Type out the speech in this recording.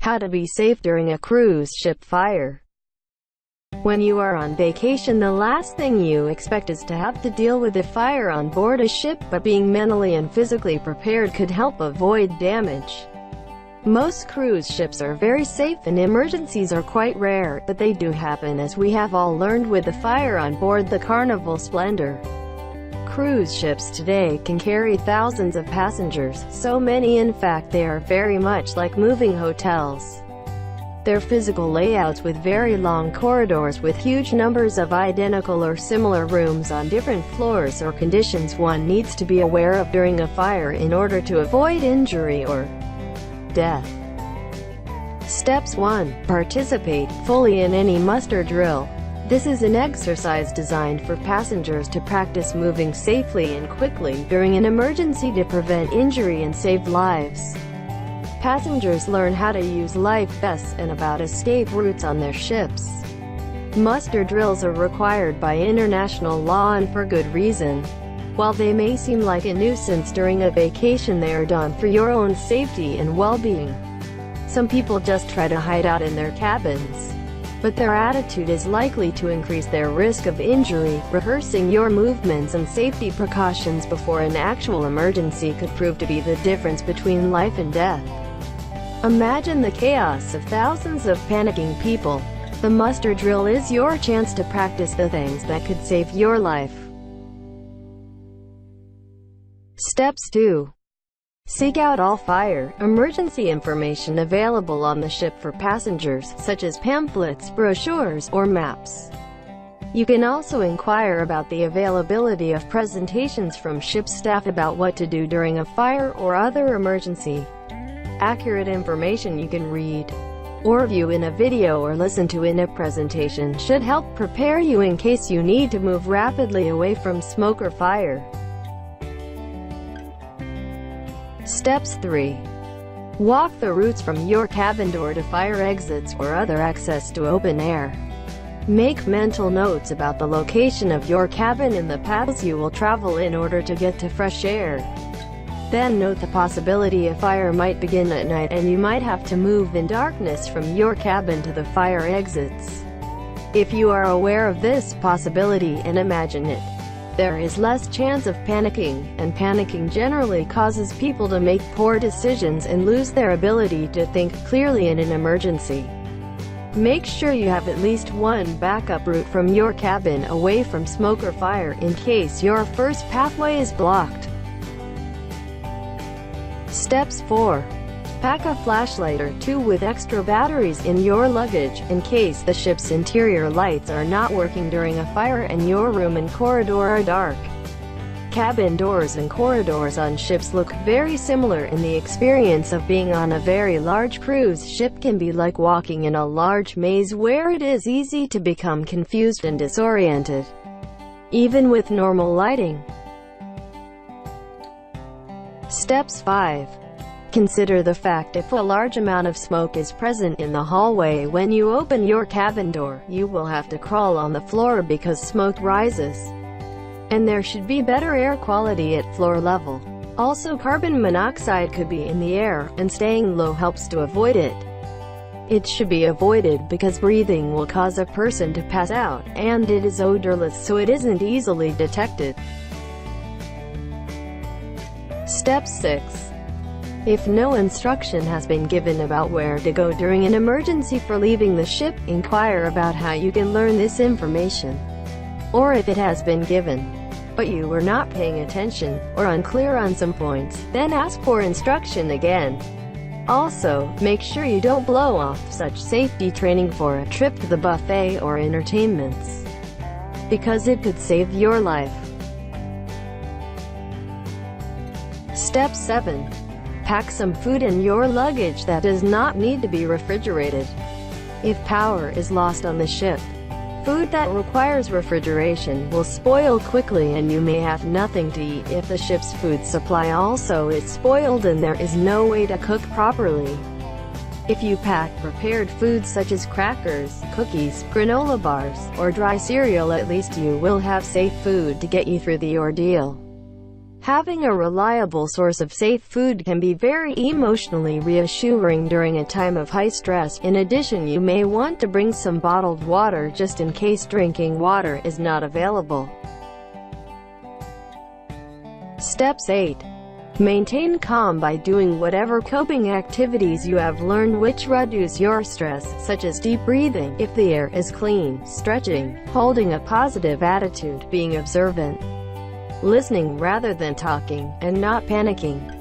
How to be safe during a cruise ship fire. When you are on vacation, the last thing you expect is to have to deal with a fire on board a ship, but being mentally and physically prepared could help avoid damage. Most cruise ships are very safe and emergencies are quite rare, but they do happen, as we have all learned with the fire on board the Carnival Splendor. Cruise ships today can carry thousands of passengers, so many in fact they are very much like moving hotels. Their physical layouts with very long corridors with huge numbers of identical or similar rooms on different floors or conditions one needs to be aware of during a fire in order to avoid injury or death. Steps 1. Participate fully in any muster drill. This is an exercise designed for passengers to practice moving safely and quickly during an emergency to prevent injury and save lives. Passengers learn how to use life vests and about escape routes on their ships. Muster drills are required by international law and for good reason. While they may seem like a nuisance during a vacation, they are done for your own safety and well-being. Some people just try to hide out in their cabins, but their attitude is likely to increase their risk of injury. Rehearsing your movements and safety precautions before an actual emergency could prove to be the difference between life and death. Imagine the chaos of thousands of panicking people. The muster drill is your chance to practice the things that could save your life. Steps 2. Seek out all fire emergency information available on the ship for passengers, such as pamphlets, brochures, or maps. You can also inquire about the availability of presentations from ship staff about what to do during a fire or other emergency. Accurate information you can read or view in a video or listen to in a presentation should help prepare you in case you need to move rapidly away from smoke or fire. Steps 3. Walk the routes from your cabin door to fire exits or other access to open air. Make mental notes about the location of your cabin and the paths you will travel in order to get to fresh air. Then note the possibility a fire might begin at night and you might have to move in darkness from your cabin to the fire exits. If you are aware of this possibility and imagine it, there is less chance of panicking, and panicking generally causes people to make poor decisions and lose their ability to think clearly in an emergency. Make sure you have at least one backup route from your cabin away from smoke or fire in case your first pathway is blocked. Steps 4. Pack a flashlight or two with extra batteries in your luggage, in case the ship's interior lights are not working during a fire and your room and corridor are dark. Cabin doors and corridors on ships look very similar, and the experience of being on a very large cruise ship can be like walking in a large maze where it is easy to become confused and disoriented, even with normal lighting. Steps 5. Consider the fact if a large amount of smoke is present in the hallway when you open your cabin door, you will have to crawl on the floor because smoke rises. And there should be better air quality at floor level. Also, carbon monoxide could be in the air, and staying low helps to avoid it. It should be avoided because breathing will cause a person to pass out, and it is odorless so it isn't easily detected. Step 6. If no instruction has been given about where to go during an emergency for leaving the ship, inquire about how you can learn this information. Or if it has been given, but you were not paying attention, or unclear on some points, then ask for instruction again. Also, make sure you don't blow off such safety training for a trip to the buffet or entertainments, because it could save your life. Step 7. Pack some food in your luggage that does not need to be refrigerated. If power is lost on the ship, food that requires refrigeration will spoil quickly and you may have nothing to eat if the ship's food supply also is spoiled and there is no way to cook properly. If you pack prepared foods such as crackers, cookies, granola bars, or dry cereal, at least you will have safe food to get you through the ordeal. Having a reliable source of safe food can be very emotionally reassuring during a time of high stress. In addition, you may want to bring some bottled water just in case drinking water is not available. Steps 8. Maintain calm by doing whatever coping activities you have learned which reduce your stress, such as deep breathing, if the air is clean, stretching, holding a positive attitude, being observant, listening rather than talking, and not panicking.